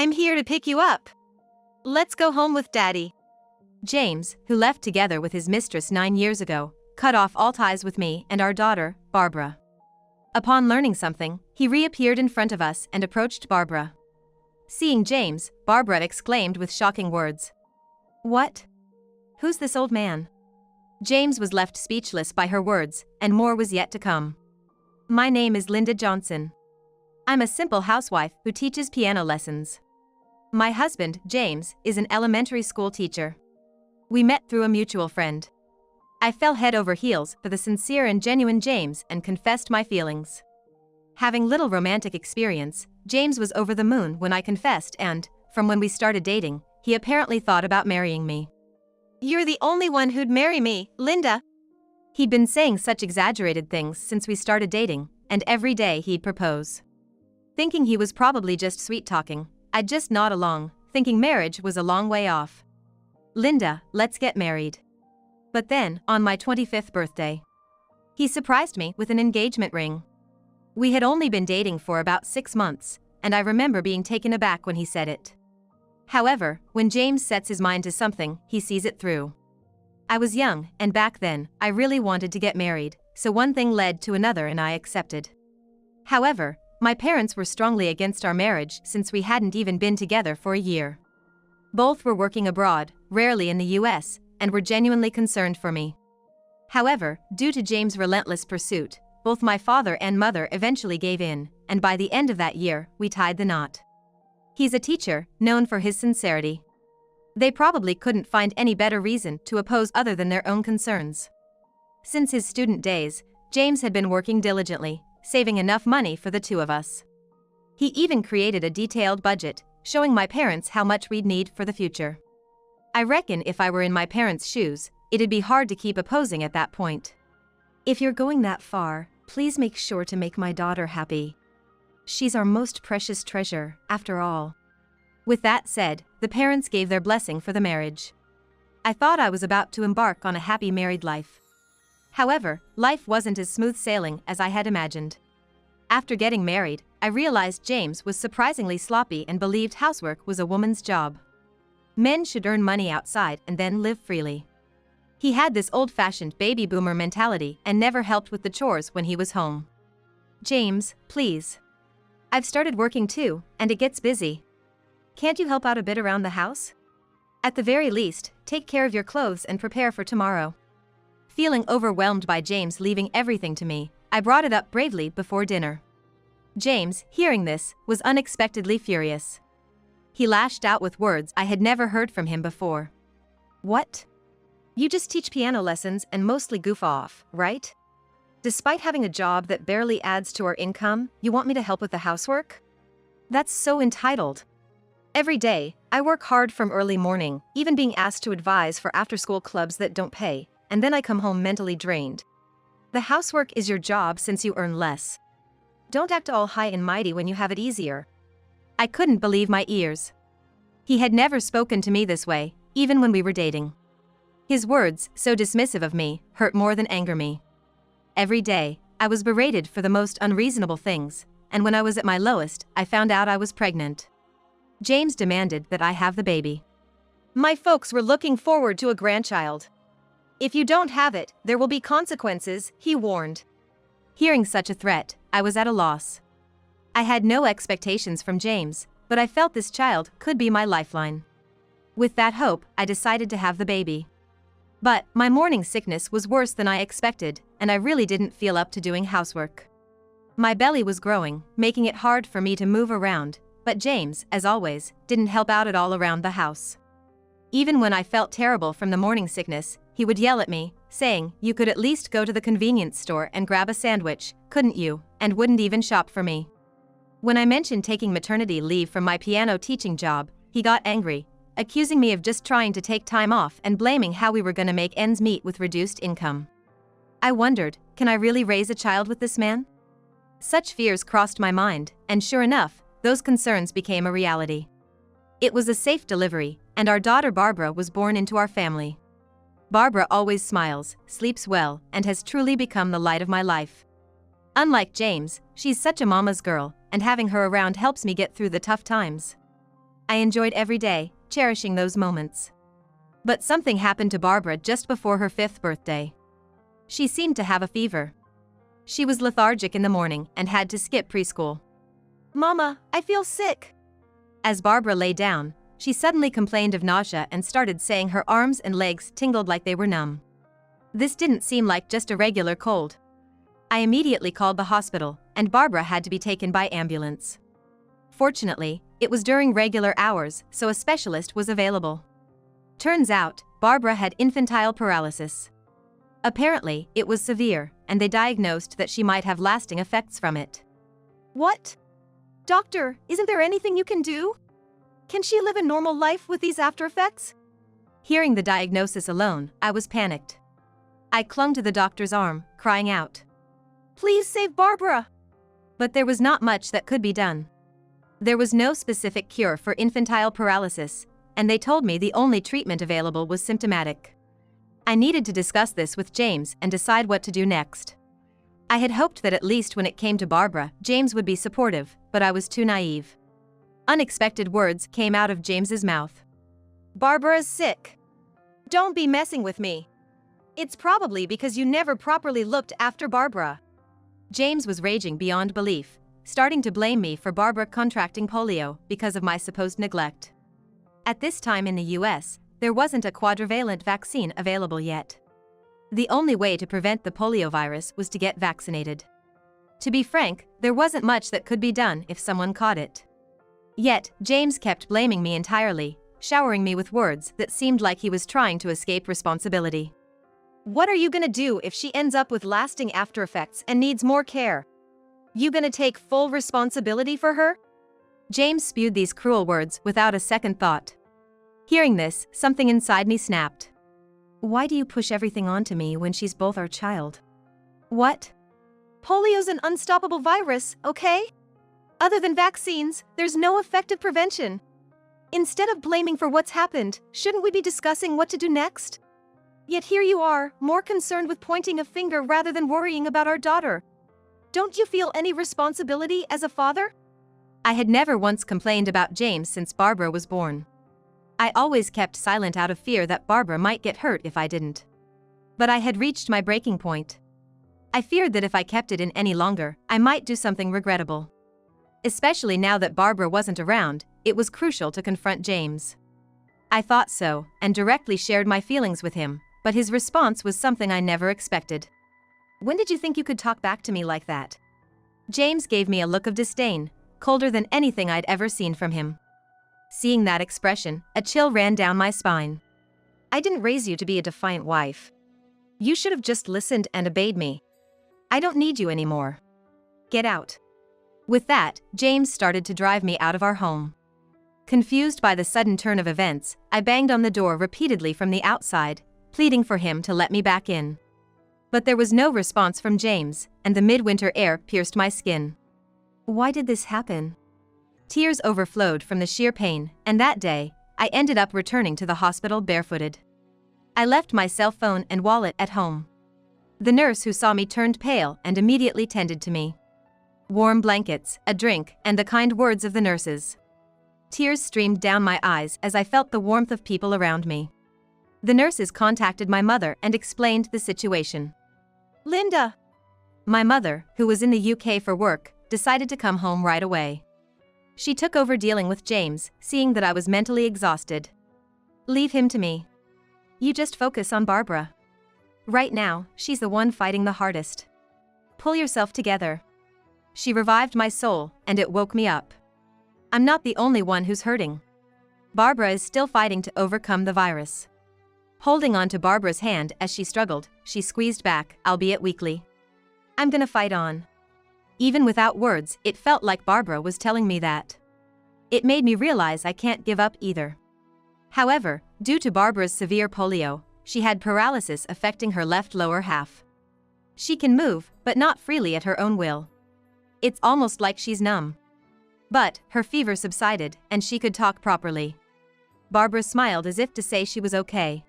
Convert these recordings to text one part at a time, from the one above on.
I'm here to pick you up. Let's go home with Daddy. James, who left together with his mistress 9 years ago, cut off all ties with me and our daughter, Barbara. Upon learning something, he reappeared in front of us and approached Barbara. Seeing James, Barbara exclaimed with shocking words. "What? Who's this old man?" James was left speechless by her words, and more was yet to come. "My name is Linda Johnson. I'm a simple housewife who teaches piano lessons. My husband, James, is an elementary school teacher. We met through a mutual friend. I fell head over heels for the sincere and genuine James and confessed my feelings. Having little romantic experience, James was over the moon when I confessed and, from when we started dating, he apparently thought about marrying me. You're the only one who'd marry me, Linda." He'd been saying such exaggerated things since we started dating, and every day he'd propose. Thinking he was probably just sweet-talking, I'd just nod along, thinking marriage was a long way off. "Linda, let's get married." But then, on my 25th birthday, he surprised me with an engagement ring. We had only been dating for about 6 months, and I remember being taken aback when he said it. However, when James sets his mind to something, he sees it through. I was young, and back then, I really wanted to get married, so one thing led to another and I accepted. However, my parents were strongly against our marriage since we hadn't even been together for a year. Both were working abroad, rarely in the US, and were genuinely concerned for me. However, due to James' relentless pursuit, both my father and mother eventually gave in, and by the end of that year, we tied the knot. He's a teacher, known for his sincerity. They probably couldn't find any better reason to oppose other than their own concerns. Since his student days, James had been working diligently, saving enough money for the two of us. He even created a detailed budget, showing my parents how much we'd need for the future. I reckon if I were in my parents' shoes, it'd be hard to keep opposing at that point. "If you're going that far, please make sure to make my daughter happy. She's our most precious treasure, after all." With that said, the parents gave their blessing for the marriage. I thought I was about to embark on a happy married life. However, life wasn't as smooth sailing as I had imagined. After getting married, I realized James was surprisingly sloppy and believed housework was a woman's job. Men should earn money outside and then live freely. He had this old-fashioned baby boomer mentality and never helped with the chores when he was home. "James, please. I've started working too, and it gets busy. Can't you help out a bit around the house? At the very least, take care of your clothes and prepare for tomorrow." Feeling overwhelmed by James leaving everything to me, I brought it up bravely before dinner. James, hearing this, was unexpectedly furious. He lashed out with words I had never heard from him before. "What? You just teach piano lessons and mostly goof off, right? Despite having a job that barely adds to our income, you want me to help with the housework? That's so entitled. Every day, I work hard from early morning, even being asked to advise for after-school clubs that don't pay, and then I come home mentally drained. The housework is your job since you earn less. Don't act all high and mighty when you have it easier." I couldn't believe my ears. He had never spoken to me this way, even when we were dating. His words, so dismissive of me, hurt more than anger me. Every day, I was berated for the most unreasonable things, and when I was at my lowest, I found out I was pregnant. James demanded that I have the baby. "My folks were looking forward to a grandchild. If you don't have it, there will be consequences," he warned. Hearing such a threat, I was at a loss. I had no expectations from James, but I felt this child could be my lifeline. With that hope, I decided to have the baby. But my morning sickness was worse than I expected, and I really didn't feel up to doing housework. My belly was growing, making it hard for me to move around, but James, as always, didn't help out at all around the house. Even when I felt terrible from the morning sickness, he would yell at me, saying, "You could at least go to the convenience store and grab a sandwich, couldn't you?" and wouldn't even shop for me. When I mentioned taking maternity leave from my piano teaching job, he got angry, accusing me of just trying to take time off and blaming how we were going to make ends meet with reduced income. I wondered, can I really raise a child with this man? Such fears crossed my mind, and sure enough, those concerns became a reality. It was a safe delivery, and our daughter Barbara was born into our family. Barbara always smiles, sleeps well, and has truly become the light of my life. Unlike James, she's such a mama's girl, and having her around helps me get through the tough times. I enjoyed every day, cherishing those moments. But something happened to Barbara just before her 5th birthday. She seemed to have a fever. She was lethargic in the morning and had to skip preschool. Mama, I feel sick. As Barbara lay down, she suddenly complained of nausea and started saying her arms and legs tingled like they were numb. This didn't seem like just a regular cold. I immediately called the hospital, and Barbara had to be taken by ambulance. Fortunately, it was during regular hours, so a specialist was available. Turns out, Barbara had infantile paralysis. Apparently, it was severe, and they diagnosed that she might have lasting effects from it. What? Doctor, isn't there anything you can do? Can she live a normal life with these after effects? Hearing the diagnosis alone, I was panicked. I clung to the doctor's arm, crying out, "Please save Barbara!" But there was not much that could be done. There was no specific cure for infantile paralysis, and they told me the only treatment available was symptomatic. I needed to discuss this with James and decide what to do next. I had hoped that at least when it came to Barbara, James would be supportive, but I was too naive. Unexpected words came out of James's mouth. "Barbara's sick. Don't be messing with me. It's probably because you never properly looked after Barbara." James was raging beyond belief, starting to blame me for Barbara contracting polio because of my supposed neglect. At this time in the US, there wasn't a quadrivalent vaccine available yet. The only way to prevent the polio virus was to get vaccinated. To be frank, there wasn't much that could be done if someone caught it. Yet, James kept blaming me entirely, showering me with words that seemed like he was trying to escape responsibility. "What are you gonna do if she ends up with lasting after effects and needs more care? You gonna take full responsibility for her?" James spewed these cruel words without a second thought. Hearing this, something inside me snapped. Why do you push everything onto me when she's both our child? What? Polio's an unstoppable virus, okay? Other than vaccines, there's no effective prevention. Instead of blaming for what's happened, shouldn't we be discussing what to do next? Yet here you are, more concerned with pointing a finger rather than worrying about our daughter. Don't you feel any responsibility as a father? I had never once complained about James since Barbara was born. I always kept silent out of fear that Barbara might get hurt if I didn't. But I had reached my breaking point. I feared that if I kept it in any longer, I might do something regrettable. Especially now that Barbara wasn't around, it was crucial to confront James. I thought so, and directly shared my feelings with him, but his response was something I never expected. "When did you think you could talk back to me like that?" James gave me a look of disdain, colder than anything I'd ever seen from him. Seeing that expression, a chill ran down my spine. "I didn't raise you to be a defiant wife. You should have just listened and obeyed me. I don't need you anymore. Get out." With that, James started to drive me out of our home. Confused by the sudden turn of events, I banged on the door repeatedly from the outside, pleading for him to let me back in. But there was no response from James, and the midwinter air pierced my skin. Why did this happen? Tears overflowed from the sheer pain, and that day, I ended up returning to the hospital barefooted. I left my cell phone and wallet at home. The nurse who saw me turned pale and immediately tended to me. Warm blankets, a drink, and the kind words of the nurses. Tears streamed down my eyes as I felt the warmth of people around me. The nurses contacted my mother and explained the situation. "Linda." My mother, who was in the UK for work, decided to come home right away. She took over dealing with James, seeing that I was mentally exhausted. "Leave him to me. You just focus on Barbara. Right now, she's the one fighting the hardest. Pull yourself together." She revived my soul, and it woke me up. I'm not the only one who's hurting. Barbara is still fighting to overcome the virus. Holding on to Barbara's hand as she struggled, she squeezed back, albeit weakly. "I'm gonna fight on." Even without words, it felt like Barbara was telling me that. It made me realize I can't give up either. However, due to Barbara's severe polio, she had paralysis affecting her left lower half. She can move, but not freely at her own will. It's almost like she's numb. But her fever subsided, and she could talk properly. Barbara smiled as if to say she was okay.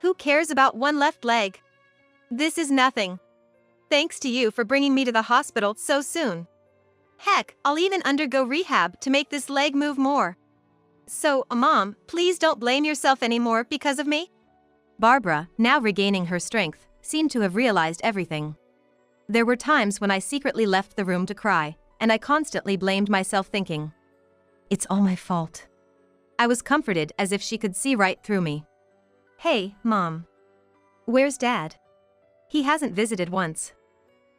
"Who cares about one left leg? This is nothing. Thanks to you for bringing me to the hospital so soon. Heck, I'll even undergo rehab to make this leg move more." So, Mom, please don't blame yourself anymore because of me? Barbara, now regaining her strength, seemed to have realized everything. There were times when I secretly left the room to cry, and I constantly blamed myself thinking, "It's all my fault." I was comforted as if she could see right through me. "Hey, Mom. Where's Dad? He hasn't visited once.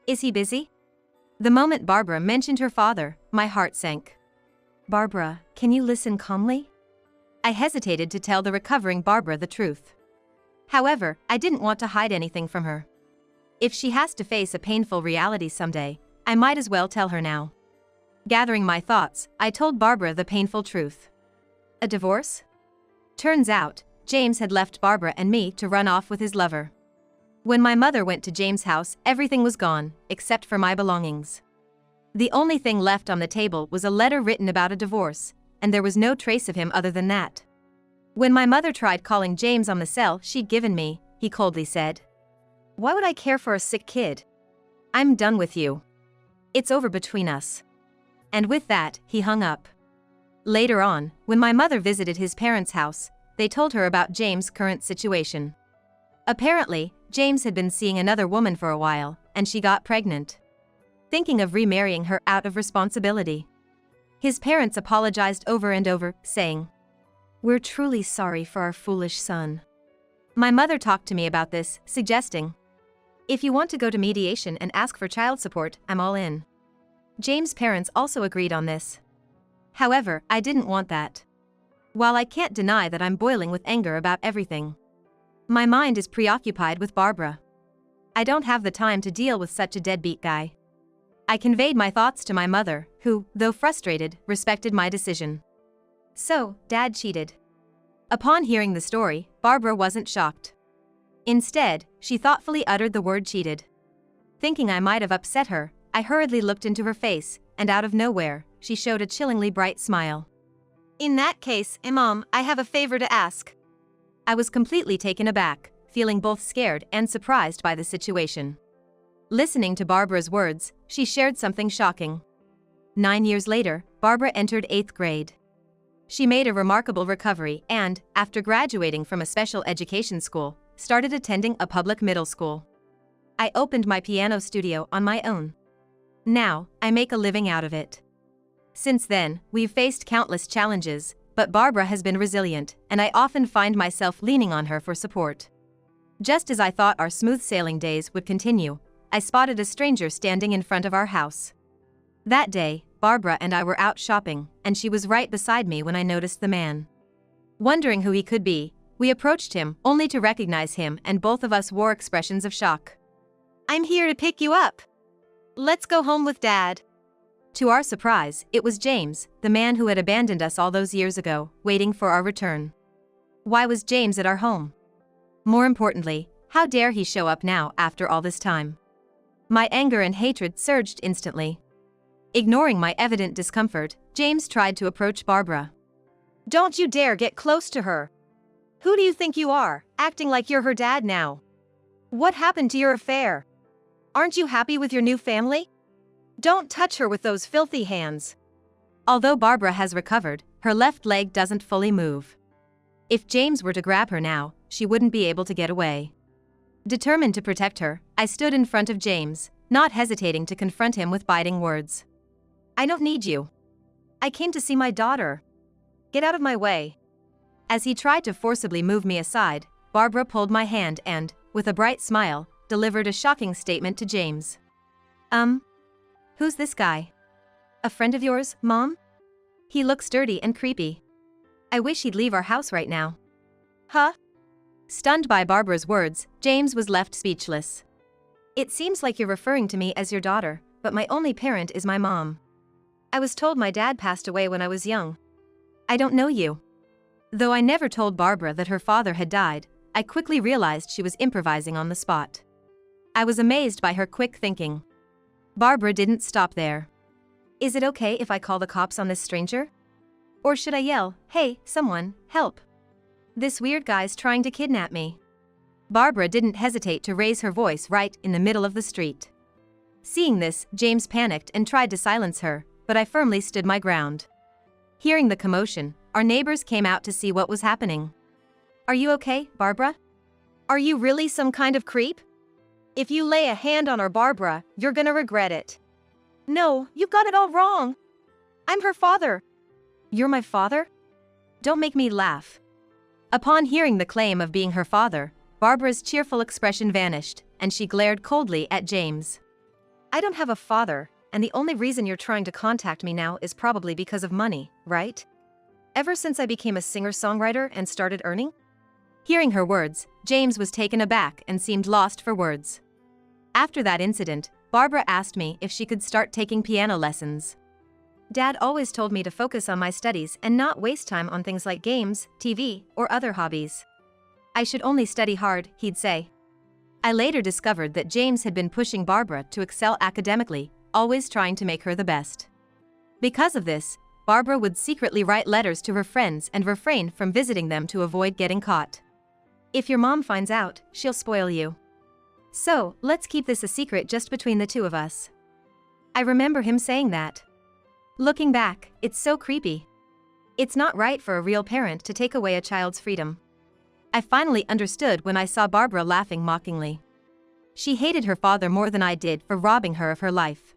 Is he busy?" The moment Barbara mentioned her father, my heart sank. "Barbara, can you listen calmly?" I hesitated to tell the recovering Barbara the truth. However, I didn't want to hide anything from her. If she has to face a painful reality someday, I might as well tell her now. Gathering my thoughts, I told Barbara the painful truth. A divorce? Turns out, James had left Barbara and me to run off with his lover. When my mother went to James' house, everything was gone, except for my belongings. The only thing left on the table was a letter written about a divorce, and there was no trace of him other than that. When my mother tried calling James on the cell she'd given me, he coldly said, "Why would I care for a sick kid? I'm done with you. It's over between us." And with that, he hung up. Later on, when my mother visited his parents' house, they told her about James' current situation. Apparently, James had been seeing another woman for a while, and she got pregnant. Thinking of remarrying her out of responsibility. His parents apologized over and over, saying, "We're truly sorry for our foolish son." My mother talked to me about this, suggesting, "If you want to go to mediation and ask for child support, I'm all in." James' parents also agreed on this. However, I didn't want that. While I can't deny that I'm boiling with anger about everything, my mind is preoccupied with Barbara. I don't have the time to deal with such a deadbeat guy. I conveyed my thoughts to my mother, who, though frustrated, respected my decision. So, Dad cheated. Upon hearing the story, Barbara wasn't shocked. Instead, she thoughtfully uttered the word cheated. Thinking I might have upset her, I hurriedly looked into her face, and out of nowhere, she showed a chillingly bright smile. "In that case, Mom, I have a favor to ask." I was completely taken aback, feeling both scared and surprised by the situation. Listening to Barbara's words, she shared something shocking. 9 years later, Barbara entered 8th grade. She made a remarkable recovery and, after graduating from a special education school, started attending a public middle school. I opened my piano studio on my own. Now, I make a living out of it. Since then, we've faced countless challenges, but Barbara has been resilient, and I often find myself leaning on her for support. Just as I thought our smooth sailing days would continue, I spotted a stranger standing in front of our house. That day, Barbara and I were out shopping, and she was right beside me when I noticed the man. Wondering who he could be, we approached him, only to recognize him, and both of us wore expressions of shock. "I'm here to pick you up. Let's go home with Dad." To our surprise, it was James, the man who had abandoned us all those years ago, waiting for our return. Why was James at our home? More importantly, how dare he show up now after all this time? My anger and hatred surged instantly. Ignoring my evident discomfort, James tried to approach Barbara. "Don't you dare get close to her. Who do you think you are, acting like you're her dad now? What happened to your affair? Aren't you happy with your new family? Don't touch her with those filthy hands." Although Barbara has recovered, her left leg doesn't fully move. If James were to grab her now, she wouldn't be able to get away. Determined to protect her, I stood in front of James, not hesitating to confront him with biting words. "I don't need you. I came to see my daughter. Get out of my way." As he tried to forcibly move me aside, Barbara pulled my hand and, with a bright smile, delivered a shocking statement to James. Who's this guy? A friend of yours, Mom? He looks dirty and creepy. I wish he'd leave our house right now." "Huh?" Stunned by Barbara's words, James was left speechless. "It seems like you're referring to me as your daughter, but my only parent is my mom. I was told my dad passed away when I was young. I don't know you." Though I never told Barbara that her father had died, I quickly realized she was improvising on the spot. I was amazed by her quick thinking. Barbara didn't stop there. "Is it okay if I call the cops on this stranger? Or should I yell, 'Hey, someone, help. This weird guy's trying to kidnap me'?" Barbara didn't hesitate to raise her voice right in the middle of the street. Seeing this, James panicked and tried to silence her, but I firmly stood my ground. Hearing the commotion, our neighbors came out to see what was happening. "Are you okay, Barbara?" Are you really some kind of creep? If you lay a hand on our Barbara, you're gonna regret it. No, you've got it all wrong. I'm her father. "You're my father?" Don't make me laugh. Upon hearing the claim of being her father, Barbara's cheerful expression vanished, and she glared coldly at James. I don't have a father, and the only reason you're trying to contact me now is probably because of money, right? Ever since I became a singer-songwriter and started earning? Hearing her words, James was taken aback and seemed lost for words. After that incident, Barbara asked me if she could start taking piano lessons. Dad always told me to focus on my studies and not waste time on things like games, TV, or other hobbies. I should only study hard, he'd say. I later discovered that James had been pushing Barbara to excel academically, always trying to make her the best. Because of this, Barbara would secretly write letters to her friends and refrain from visiting them to avoid getting caught. If your mom finds out, she'll spoil you. So, let's keep this a secret just between the two of us. I remember him saying that. Looking back, it's so creepy. It's not right for a real parent to take away a child's freedom. I finally understood when I saw Barbara laughing mockingly. She hated her father more than I did for robbing her of her life.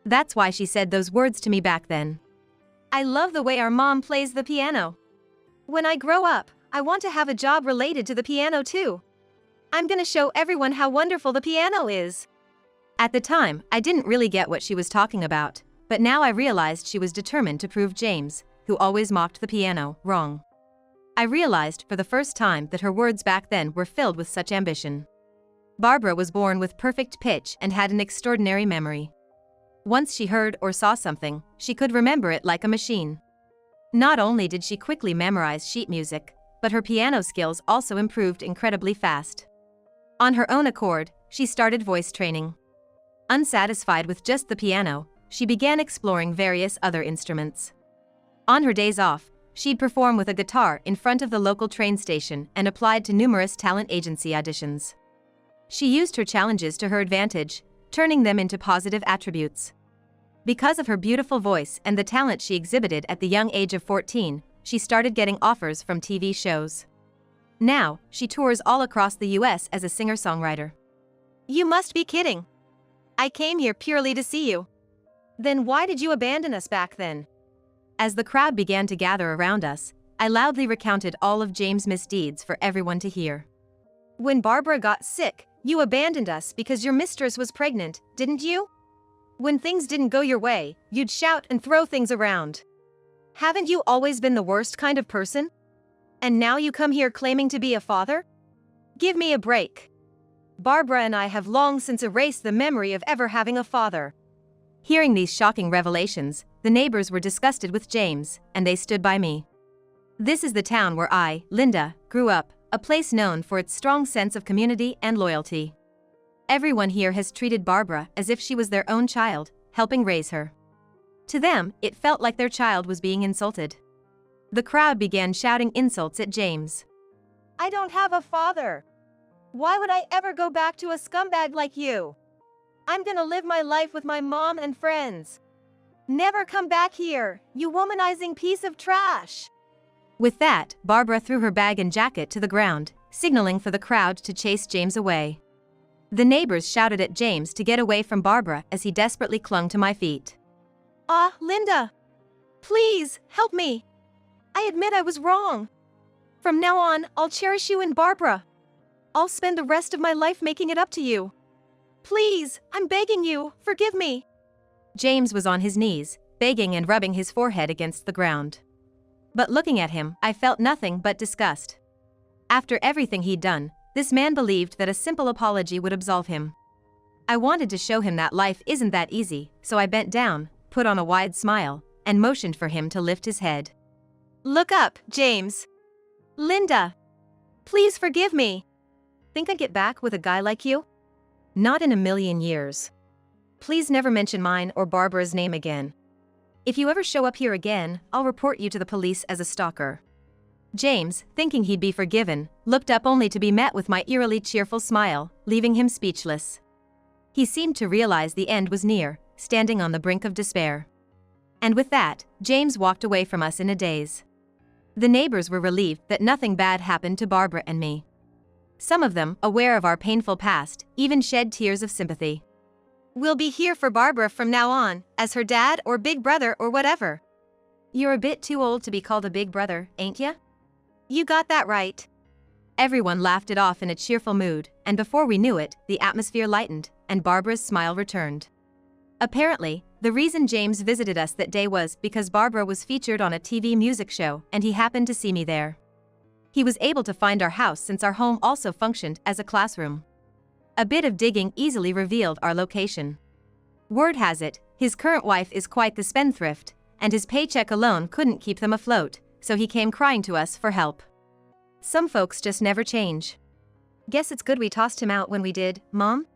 That's why she said those words to me back then. I love the way our mom plays the piano. When I grow up, I want to have a job related to the piano too. I'm gonna show everyone how wonderful the piano is. At the time, I didn't really get what she was talking about, but now I realized she was determined to prove James, who always mocked the piano, wrong. I realized for the first time that her words back then were filled with such ambition. Barbara was born with perfect pitch and had an extraordinary memory. Once she heard or saw something, she could remember it like a machine. Not only did she quickly memorize sheet music, but her piano skills also improved incredibly fast. On her own accord, she started voice training. Unsatisfied with just the piano, she began exploring various other instruments. On her days off, she'd perform with a guitar in front of the local train station and applied to numerous talent agency auditions. She used her challenges to her advantage, turning them into positive attributes. Because of her beautiful voice and the talent she exhibited at the young age of 14, she started getting offers from TV shows. Now, she tours all across the US as a singer-songwriter. You must be kidding. I came here purely to see you. Then why did you abandon us back then? As the crowd began to gather around us, I loudly recounted all of James' misdeeds for everyone to hear. When Barbara got sick, you abandoned us because your mistress was pregnant, didn't you? When things didn't go your way, you'd shout and throw things around. Haven't you always been the worst kind of person? And now you come here claiming to be a father? Give me a break. Barbara and I have long since erased the memory of ever having a father. Hearing these shocking revelations, the neighbors were disgusted with James, and they stood by me. This is the town where I, Linda, grew up, a place known for its strong sense of community and loyalty. Everyone here has treated Barbara as if she was their own child, helping raise her. To them, it felt like their child was being insulted. The crowd began shouting insults at James. I don't have a father. Why would I ever go back to a scumbag like you? I'm gonna live my life with my mom and friends. Never come back here, you womanizing piece of trash. With that, Barbara threw her bag and jacket to the ground, signaling for the crowd to chase James away. The neighbors shouted at James to get away from Barbara as he desperately clung to my feet. Linda. Please, help me. I admit I was wrong. From now on, I'll cherish you and Barbara. I'll spend the rest of my life making it up to you. Please, I'm begging you, forgive me. James was on his knees, begging and rubbing his forehead against the ground. But looking at him, I felt nothing but disgust. After everything he'd done, this man believed that a simple apology would absolve him. I wanted to show him that life isn't that easy, so I bent down, put on a wide smile, and motioned for him to lift his head. Look up, James. Linda. Please forgive me. Think I'd get back with a guy like you? Not in a million years. Please never mention mine or Barbara's name again. If you ever show up here again, I'll report you to the police as a stalker. James, thinking he'd be forgiven, looked up only to be met with my eerily cheerful smile, leaving him speechless. He seemed to realize the end was near, standing on the brink of despair. And with that, James walked away from us in a daze. The neighbors were relieved that nothing bad happened to Barbara and me. Some of them, aware of our painful past, even shed tears of sympathy. We'll be here for Barbara from now on, as her dad or big brother or whatever. You're a bit too old to be called a big brother, ain't ya? You got that right. Everyone laughed it off in a cheerful mood, and before we knew it, the atmosphere lightened, and Barbara's smile returned. Apparently, the reason James visited us that day was because Barbara was featured on a TV music show and he happened to see me there. He was able to find our house since our home also functioned as a classroom. A bit of digging easily revealed our location. Word has it, his current wife is quite the spendthrift, and his paycheck alone couldn't keep them afloat, so he came crying to us for help. Some folks just never change. Guess it's good we tossed him out when we did, Mom?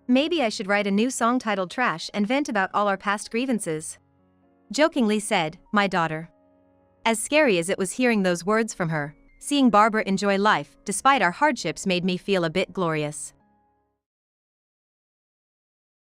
Maybe I should write a new song titled Trash and vent about all our past grievances. Jokingly said, my daughter. As scary as it was hearing those words from her, seeing Barbara enjoy life despite our hardships made me feel a bit glorious.